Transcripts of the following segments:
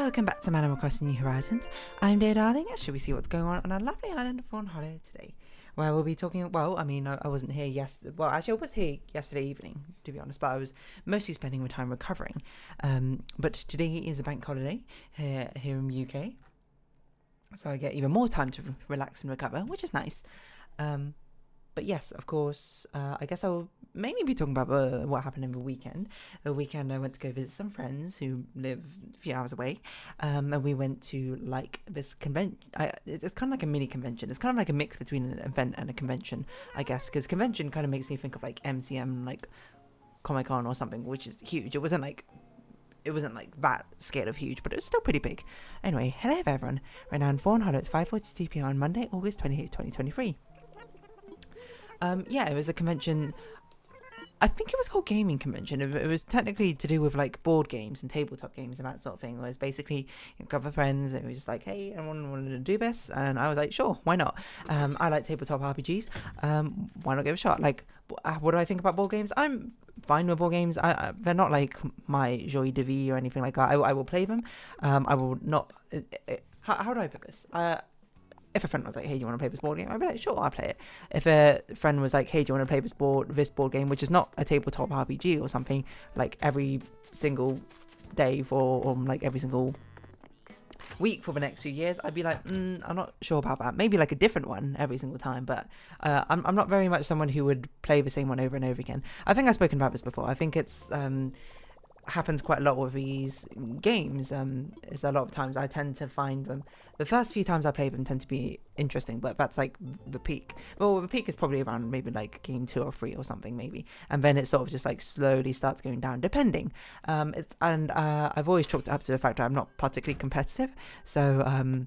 Welcome back to Animal Crossing New Horizons. I'm dear darling, and shall we see what's going on our lovely island of Fawnhollow today? Where we'll be talking, I wasn't here yesterday, I was here yesterday evening, to be honest, but I was mostly spending my time recovering. But today is a bank holiday here in the UK, so I get even more time to relax and recover, which is nice. But yes, of course, I guess I'll mainly be talking about what happened in the weekend. The weekend I went to go visit some friends who live a few hours away, and we went to like this convention. It's kind of like a mini convention. It's kind of like a mix between an event and a convention, I guess, because convention kind of makes me think of like MCM, like Comic-Con or something, which is huge. It wasn't like that scale of huge, but it was still pretty big. Anyway, hello everyone. Right now in Fawnhallow, it's 5:42 p.m. on Monday, August 28th, 2023. It was a convention. I think it was called gaming convention. It was technically to do with like board games and tabletop games and that sort of thing. It was basically a couple of friends and it was just like, hey, everyone wanted to do this, and I was like, sure, why not? I like tabletop RPGs. Why not give it a shot? Like, what do I think about board games? I'm fine with board games. They're not like my joie de vie or anything like that. I will play them. I will not. How do I put this? If a friend was like, hey, do you want to play this board game? I'd be like, sure, I'll play it. If a friend was like, hey, do you want to play this board game, which is not a tabletop RPG or something, like every single day or like every single week for the next few years, I'd be like, I'm not sure about that. Maybe like a different one every single time, but I'm not very much someone who would play the same one over and over again. I think I've spoken about this before. I think it's happens quite a lot with these games. Is a lot of times I tend to find them, the first few times I play them tend to be interesting, but that's like the peak. Well, the peak is probably around maybe like game 2 or 3 or something maybe, and then it sort of just like slowly starts going down depending. I've always chalked it up to the fact that I'm not particularly competitive, so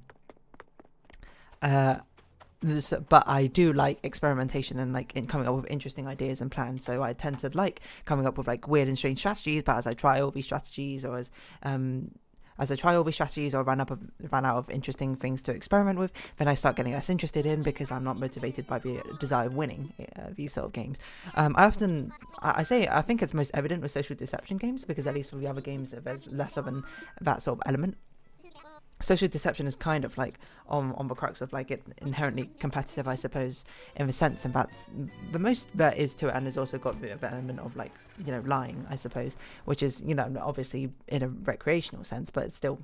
but I do like experimentation and like in coming up with interesting ideas and plans. So I tend to like coming up with like weird and strange strategies. But as I try all these strategies, or as I try all these strategies, or run out of interesting things to experiment with, then I start getting less interested in, because I'm not motivated by the desire of winning these sort of games. I think it's most evident with social deception games, because at least with the other games there's less of that sort of element. Social deception is kind of like on the crux of like it inherently competitive, I suppose, in the sense, and that's the most there is to it, and there's also got the element of like, lying, I suppose, which is, obviously in a recreational sense, but it's still,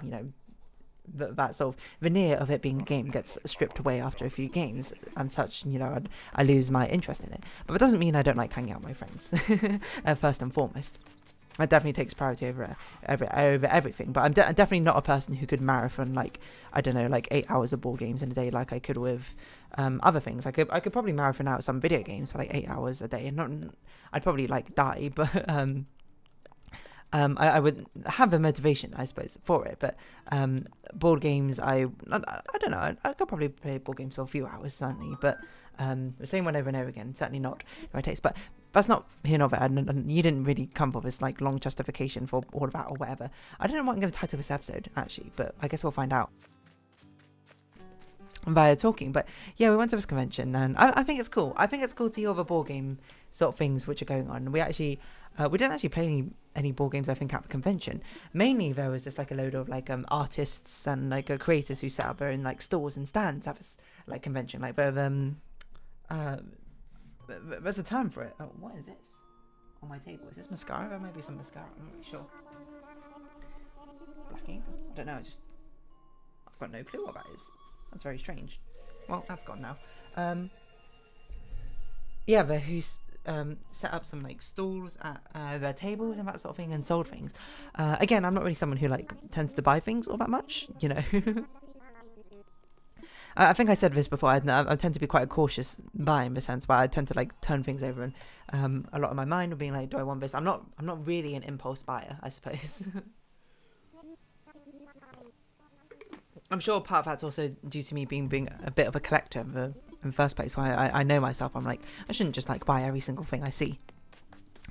that sort of veneer of it being a game gets stripped away after a few games and such. I lose my interest in it, but it doesn't mean I don't like hanging out with my friends. First and foremost, it definitely takes priority over everything. But I'm definitely not a person who could marathon like 8 hours of board games in a day like I could with other things. I could probably marathon out some video games for like 8 hours a day, and I'd probably like die, but I would have the motivation, I suppose, for it. But board games, I don't know. I could probably play board games for a few hours, certainly, but the same one over and over again, certainly not my taste. But that's not here nor there, and you didn't really come for this like long justification for all of that or whatever. I don't know what I'm going to title this episode actually, but I guess we'll find out via talking. But yeah, we went to this convention, and I think it's cool. I think it's cool to see all the board game sort of things which are going on. We actually we didn't actually play any board games, I think, at the convention. Mainly there was just like a load of like artists and like creators who set up their own like stores and stands at this like convention. Like there's a term for it. Oh, what is this on my table? Is this mascara? There might be some mascara. I'm not really sure. Black ink? I don't know. I've got no clue what that is. That's very strange. Well, that's gone now. But who set up some like stalls at their tables and that sort of thing, and sold things. Again, I'm not really someone who like tends to buy things all that much, I think I said this before. I tend to be quite a cautious buyer in the sense where I tend to like turn things over, and a lot of my mind will be like, do I want this? I'm not really an impulse buyer, I suppose. I'm sure part of that's also due to me being a bit of a collector in the first place. Why I know myself, I'm like, I shouldn't just like buy every single thing I see.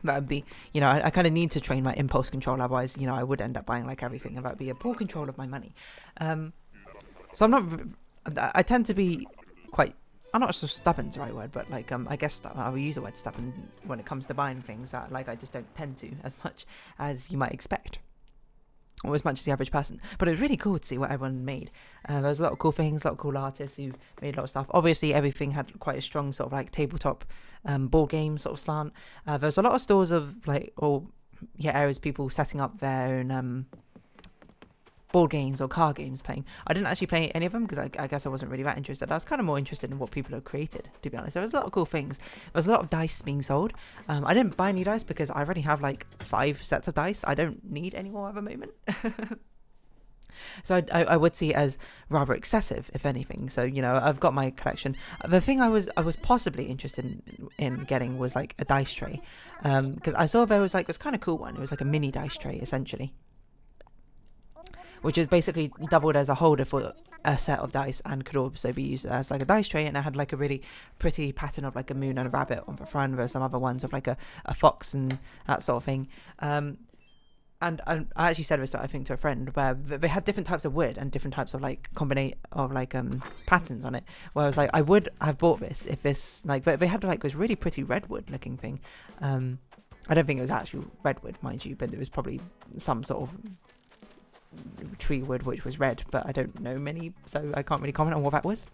That would be, I kind of need to train my impulse control. Otherwise, I would end up buying like everything, and that would be a poor control of my money. So I'm not. I tend to be quite, I'm not sure stubborn's the right word, but like I guess I will use the word stubborn when it comes to buying things that like I just don't tend to as much as you might expect. or as much as the average person. But it was really cool to see what everyone made. There was a lot of cool things, a lot of cool artists who made a lot of stuff. Obviously, everything had quite a strong sort of like tabletop board game sort of slant. There was a lot of stores of like, areas people setting up their own board games or card games playing. I didn't actually play any of them because I guess I wasn't really that interested. I was kind of more interested in what people had created, to be honest. There was a lot of cool things. There was a lot of dice being sold. I didn't buy any dice because I already have like 5 sets of dice. I don't need any more at the moment. So I would see it as rather excessive, if anything. So, you know, I've got my collection. The thing I was possibly interested in getting was like a dice tray, because I saw there was like this kind of cool one. It was like a mini dice tray essentially, which is basically doubled as a holder for a set of dice and could also be used as like a dice tray. And it had like a really pretty pattern of like a moon and a rabbit on the front. There were some other ones of like a fox and that sort of thing. And I actually said this, I think, to a friend, where they had different types of wood and different types of like patterns on it. Where I was like, I would have bought this if this like, but they had like this really pretty redwood looking thing. I don't think it was actually redwood, mind you, but it was probably some sort of tree wood which was red, but I don't know many, so I can't really comment on what that was.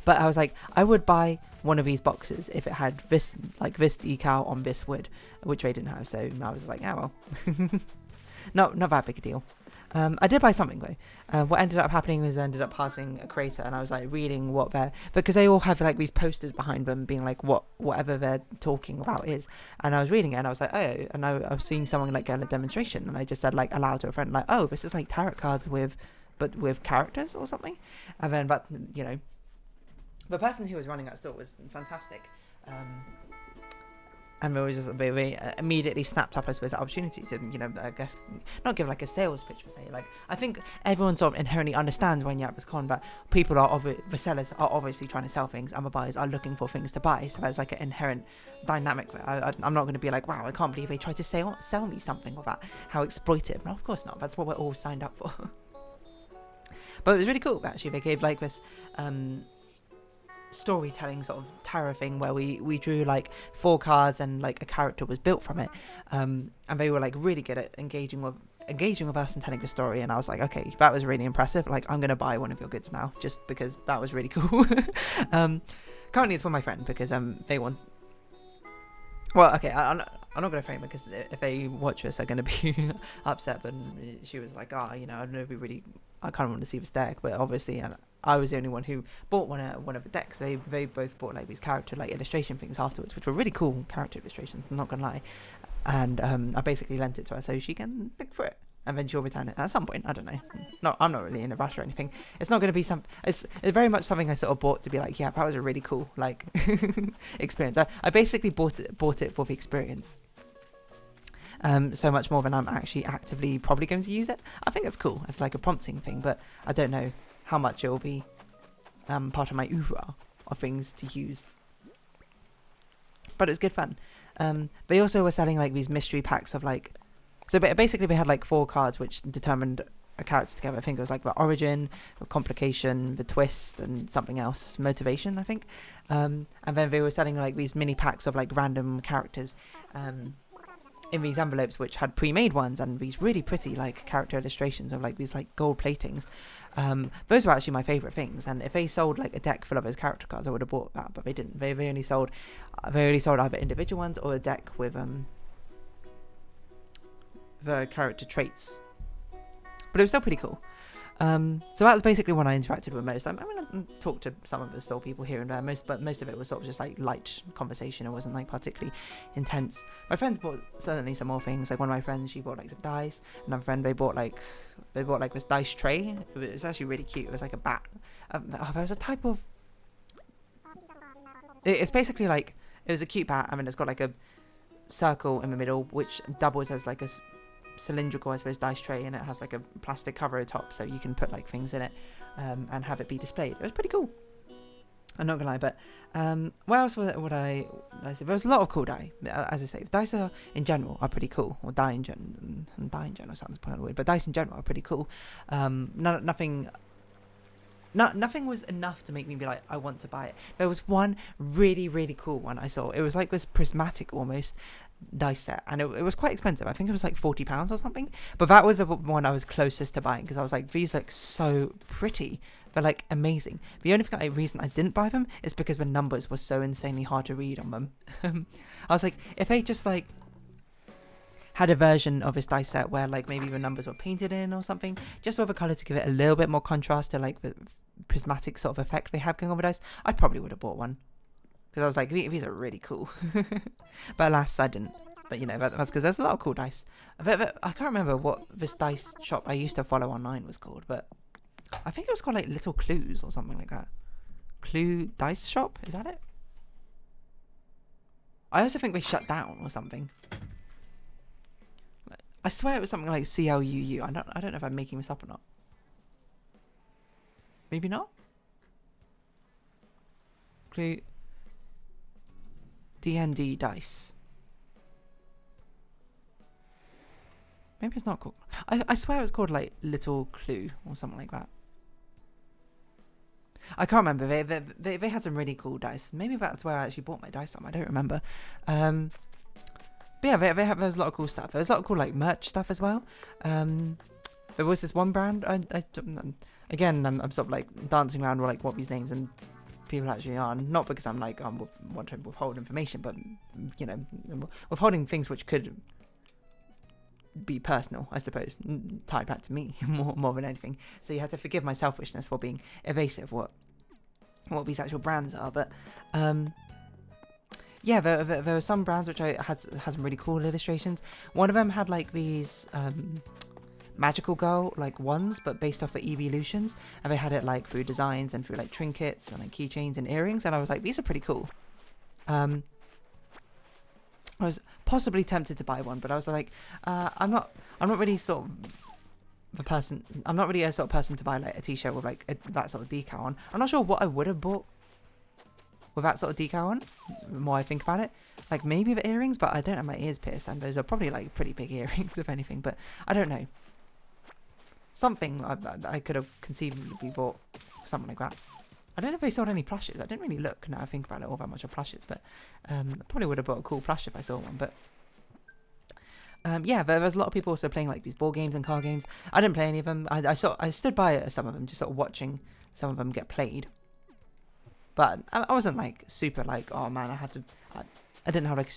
But I was like, I would buy one of these boxes if it had this decal on this wood, which they didn't have. So I was like, oh well, not that big a deal. I did buy something though. What ended up happening was I ended up passing a creator, and I was like reading what they're, because they all have like these posters behind them being like whatever they're talking about is, and I was reading it and I was like, oh, and I was seeing someone like get a demonstration, and I just said like aloud to a friend like, oh, this is like tarot cards with characters or something, and then but you know, the person who was running that store was fantastic. And they immediately snapped up, I suppose, that opportunity to, you know, I guess, not give like a sales pitch per se. Like, I think everyone sort of inherently understands when you're at this con, but people the sellers are obviously trying to sell things, and the buyers are looking for things to buy. So there's like an inherent dynamic. I'm not going to be like, wow, I can't believe they tried to sell me something about how exploitive. No, of course not. That's what we're all signed up for. But it was really cool, actually. They gave like this storytelling sort of tarot thing where we drew like 4 cards and like a character was built from it, and they were like really good at engaging with us and telling a story, and I was like, okay, that was really impressive. Like, I'm gonna buy one of your goods now just because that was really cool. Currently it's with my friend because they want, well, okay, I'm not going to frame it because if they watch this they're going to be upset, but she was like, you know, I don't know if we really, I kind of want to see this deck, but obviously I was the only one who bought one of the decks. They both bought like these character like illustration things afterwards, which were really cool character illustrations, I'm not going to lie. And I basically lent it to her so she can look for it, and then she'll return it at some point. I don't know. No, I'm not really in a rush or anything. It's not going to be it's very much something I sort of bought to be like, yeah, that was a really cool like experience. I basically bought it for the experience. So much more than I'm actually actively probably going to use it. I think it's cool. It's like a prompting thing, but I don't know how much it will be part of my oeuvre of things to use. But it was good fun. They also were selling like these mystery packs of like, so basically they had like 4 cards which determined a character together. I think it was like the origin, the complication, the twist, and something else, motivation, I think. And then they were selling like these mini packs of like random characters in these envelopes which had pre-made ones, and these really pretty like character illustrations of like these like gold platings. Those were actually my favorite things, and if they sold like a deck full of those character cards I would have bought that, but they didn't. They only sold either individual ones or a deck with the character traits, but it was still pretty cool. So that was basically what I interacted with most. I mean, I talked to some of the store people here and there, but most of it was sort of just like light conversation. It wasn't like particularly intense. My friends bought certainly some more things. Like one of my friends, she bought like some dice. Another friend, they bought like this dice tray. It was actually really cute. It was like a bat. There was a type of. It's basically like, it was a cute bat. I mean, it's got like a circle in the middle, which doubles as like a cylindrical, I suppose, dice tray, and it has like a plastic cover at top, so you can put like things in it and have it be displayed. It was pretty cool, I'm not gonna lie. But what else would I say? There was a lot of cool die. As I say, dice in general are pretty cool, or die in general sounds kind of weird, but dice in general are pretty cool. Nothing was enough to make me be like, I want to buy it. There was one really, really cool one I saw. It was like this prismatic almost dice set, and it was quite expensive. I think it was like £40 or something, but that was the one I was closest to buying, because I was like, these look so pretty, they're like amazing. The only reason I didn't buy them is because the numbers were so insanely hard to read on them. I was like, if they just like had a version of this dice set where like maybe the numbers were painted in or something, just with a colour to give it a little bit more contrast to like the prismatic sort of effect they have going on the dice, I probably would have bought one, because I was like, these are really cool. But alas, I didn't. But you know, that's because there's a lot of cool dice. I can't remember what this dice shop I used to follow online was called, but I think it was called like Little Clues or something like that. Clue Dice Shop, is that it? I also think they shut down or something. I swear it was something like CLUU. I don't know if I'm making this up or not. Maybe not. Clue D&D Dice. Maybe it's not called. I swear it was called like Little Clue or something like that. I can't remember. They had some really cool dice. Maybe that's where I actually bought my dice from. I don't remember. But yeah, there was a lot of cool stuff. There was a lot of cool like merch stuff as well. There was this one brand. Again, I'm sort of like dancing around with like what these names and people actually are. Not because I'm like want to withhold information, but you know, withholding things which could be personal, I suppose, tied back to me more than anything. So you have to forgive my selfishness for being evasive what these actual brands are. But yeah, there were some brands which had some really cool illustrations. One of them had like these magical girl like ones, but based off of evolutions, and they had it like through designs and through like trinkets and like keychains and earrings, and I was like, these are pretty cool. I was possibly tempted to buy one, but I was like, I'm not really sort of the person. I'm not really a sort of person to buy like a t-shirt with like that sort of decal on. I'm not sure what I would have bought with that sort of decal on. The more I think about it, like maybe the earrings, but I don't have my ears pierced, and those are probably like pretty big earrings if anything. But I don't know. Something I could have conceivably bought, something like that. I don't know if they sold any plushes. I didn't really look now I think about it all that much of plushes, but I probably would have bought a cool plush if I saw one. But yeah, there was a lot of people also playing like these board games and card games. I didn't play any of them. I stood by some of them, just sort of watching some of them get played. But I wasn't like super like, oh man, I didn't have like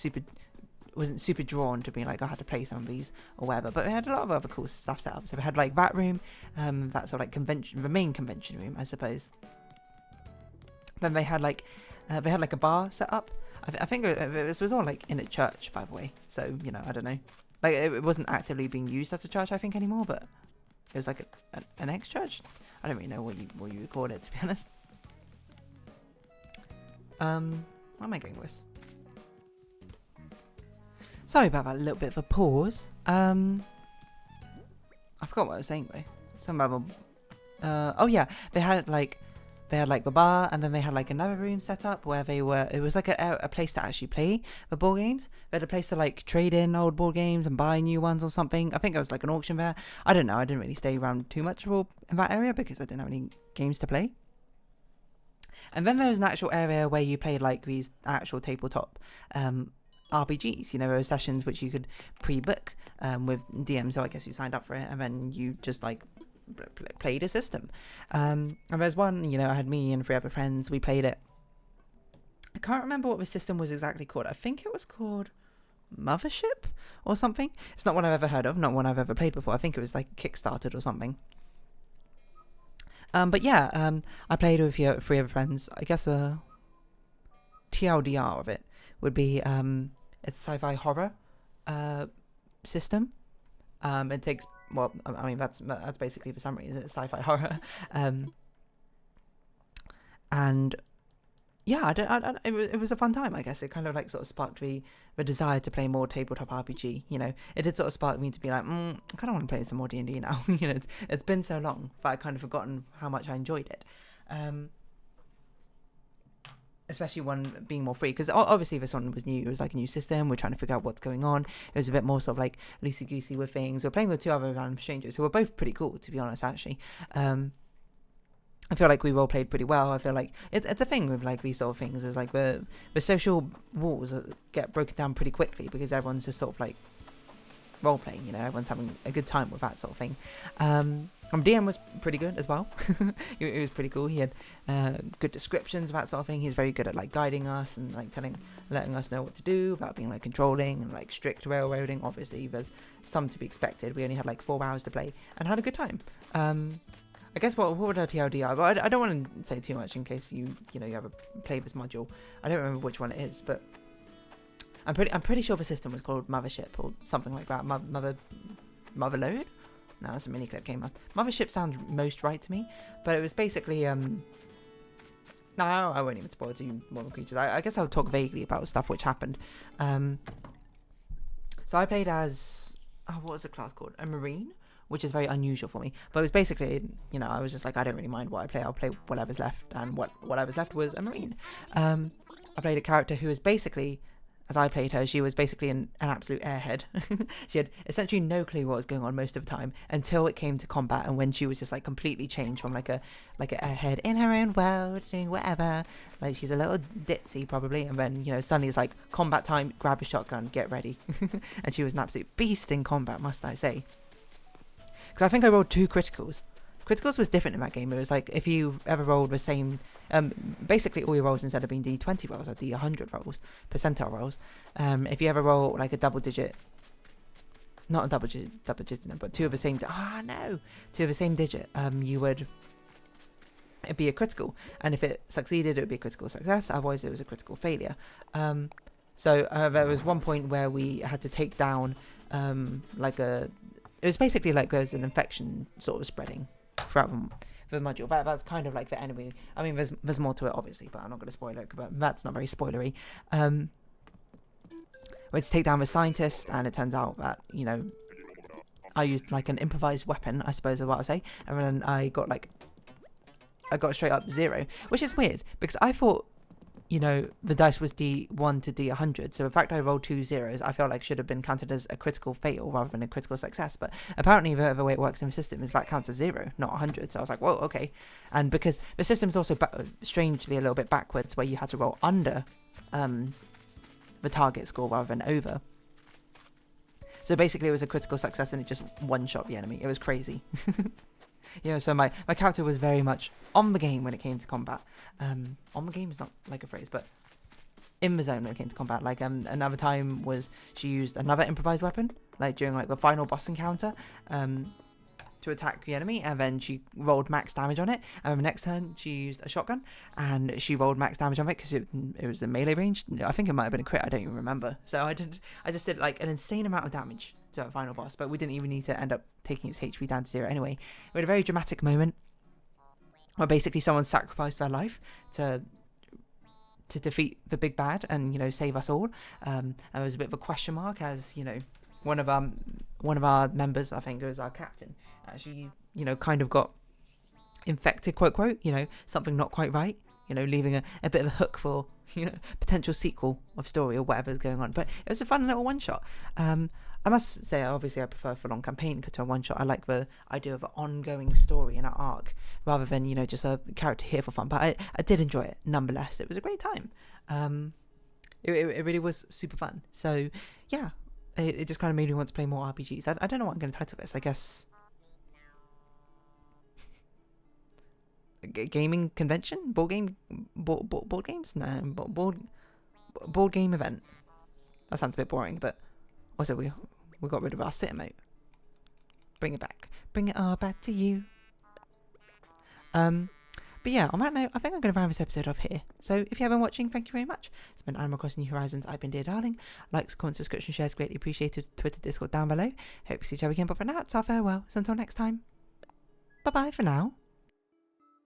wasn't super drawn to being like I had to play some of these or whatever. But we had a lot of other cool stuff set up. So we had like that room, that sort of like convention, the main convention room, I suppose. Then they had like a bar set up. I think this was all like in a church, by the way. So you know, I don't know, like it wasn't actively being used as a church, I think, anymore. But it was like an ex-church. I don't really know what you would call it, to be honest. Where am I going with this? Sorry about that little bit of a pause. I forgot what I was saying though. Some other. Oh yeah, they had like the bar, and then they had like another room set up where it was like a place to actually play the board games. They had a place to like trade in old board games and buy new ones or something. I think it was like an auction there. I don't know. I didn't really stay around too much in that area because I didn't have any games to play. And then there was an actual area where you played like these actual tabletop RPGs. You know, there were sessions which you could pre-book with DM. So I guess you signed up for it, and then you just like played a system. And there's one, you know, I had me and 3 other friends. We played it. I can't remember what the system was exactly called. I think it was called Mothership or something. It's not one I've ever heard of, not one I've ever played before. I think it was like kickstarted or something. But yeah, I played with 3 other friends. I guess a TLDR of it would be it's a sci-fi horror system. It takes, well, I mean that's basically the summary. It's sci-fi horror, and yeah, it was a fun time. I guess it kind of like sort of sparked the desire to play more tabletop RPG. You know, it did sort of spark me to be like, I kind of want to play some more D&D now. You know, it's been so long that I kind of forgotten how much I enjoyed it. Especially one being more free, because obviously this one was new. It was like a new system. We're trying to figure out what's going on. It was a bit more sort of like loosey-goosey with things. We're playing with 2 other random strangers who were both pretty cool, to be honest, actually. I feel like we role played pretty well. I feel like it's a thing with like these sort of things. Is like the social walls get broken down pretty quickly because everyone's just sort of like role playing. You know, everyone's having a good time with that sort of thing. DM was pretty good as well. It was pretty cool. He had good descriptions of that sort of thing. He's very good at like guiding us and like letting us know what to do without being like controlling and like strict railroading. Obviously, there's some to be expected. We only had like 4 hours to play and had a good time. I guess what would our TLDR? But I don't want to say too much in case you ever play this module. I don't remember which one it is, but I'm pretty sure the system was called Mothership or something like that. Motherload? No, that's a mini clip game. Mothership sounds most right to me, but it was basically no, I won't even spoil it to you, Modern Creatures. I guess I'll talk vaguely about stuff which happened. So I played as what was the class called? A Marine, which is very unusual for me. But it was basically, I was just like, I don't really mind what I play. I'll play whatever's left. And whatever's left was a Marine. I played a character who was basically, as I played her, she was basically an absolute airhead. She had essentially no clue what was going on most of the time until it came to combat, and when she was just like completely changed from like an airhead in her own world, doing whatever. Like she's a little ditzy probably, and then suddenly it's like combat time, grab a shotgun, get ready. And she was an absolute beast in combat, must I say. Because I think I rolled 2 criticals. Criticals was different in that game. It was like if you ever rolled the same, basically all your rolls instead of being D20 rolls are D100 rolls, percentile rolls. If you ever roll like a double digit, not a double digit, but 2 of the same, 2 of the same digit, it'd be a critical. And if it succeeded, it would be a critical success. Otherwise, it was a critical failure. So there was one point where we had to take down it was basically like there's an infection sort of spreading throughout the module. That's kind of like the enemy. I mean, there's more to it, obviously, but I'm not going to spoil it, but that's not very spoilery. We had to take down the scientist, and it turns out that, I used like an improvised weapon, I suppose is what I'll say, and then I got straight up 0, which is weird, because I thought, the dice was D1 to D100, so the fact I rolled 2 zeros, I felt like should have been counted as a critical fail rather than a critical success, but apparently the way it works in the system is that counts as 0, not 100, so I was like, whoa, okay. And because the system's also strangely a little bit backwards, where you had to roll under the target score rather than over. So basically it was a critical success and it just one-shot the enemy. It was crazy. So my character was very much on the game when it came to combat. On the game is not like a phrase, but in the zone when it came to combat. Like another time was she used another improvised weapon, like during like the final boss encounter, to attack the enemy, and then she rolled max damage on it. And the next turn she used a shotgun, and she rolled max damage on it because it was the melee range. I think it might have been a crit. I don't even remember. So I just did like an insane amount of damage to our final boss, but we didn't even need to end up taking its HP down to 0 anyway. We had a very dramatic moment where basically someone sacrificed their life to defeat the big bad and save us all. And there was a bit of a question mark as one of our members, I think it was our captain, actually kind of got infected, quote, something not quite right, leaving a bit of a hook for potential sequel of story or whatever's going on. But it was a fun little one shot. I must say, obviously I prefer for a long campaign to a one shot. I like the idea of an ongoing story and an arc rather than just a character here for fun. But I did enjoy it nonetheless. It was a great time. It really was super fun. So yeah, it just kind of made me want to play more RPGs. I don't know what I'm going to title this. I guess gaming convention, board games, no, board game event. That sounds a bit boring, but also we got rid of our sit emote. Bring it back, bring it all back to you. But yeah, on that note, I think I'm going to round this episode off here. So if you have been watching, thank you very much. It's been Animal Crossing New Horizons. I've been Dear Darling. Likes, comments, subscription, shares, greatly appreciated. Twitter, Discord down below. Hope to see each other again. But for now, it's our farewell. So until next time, bye bye for now.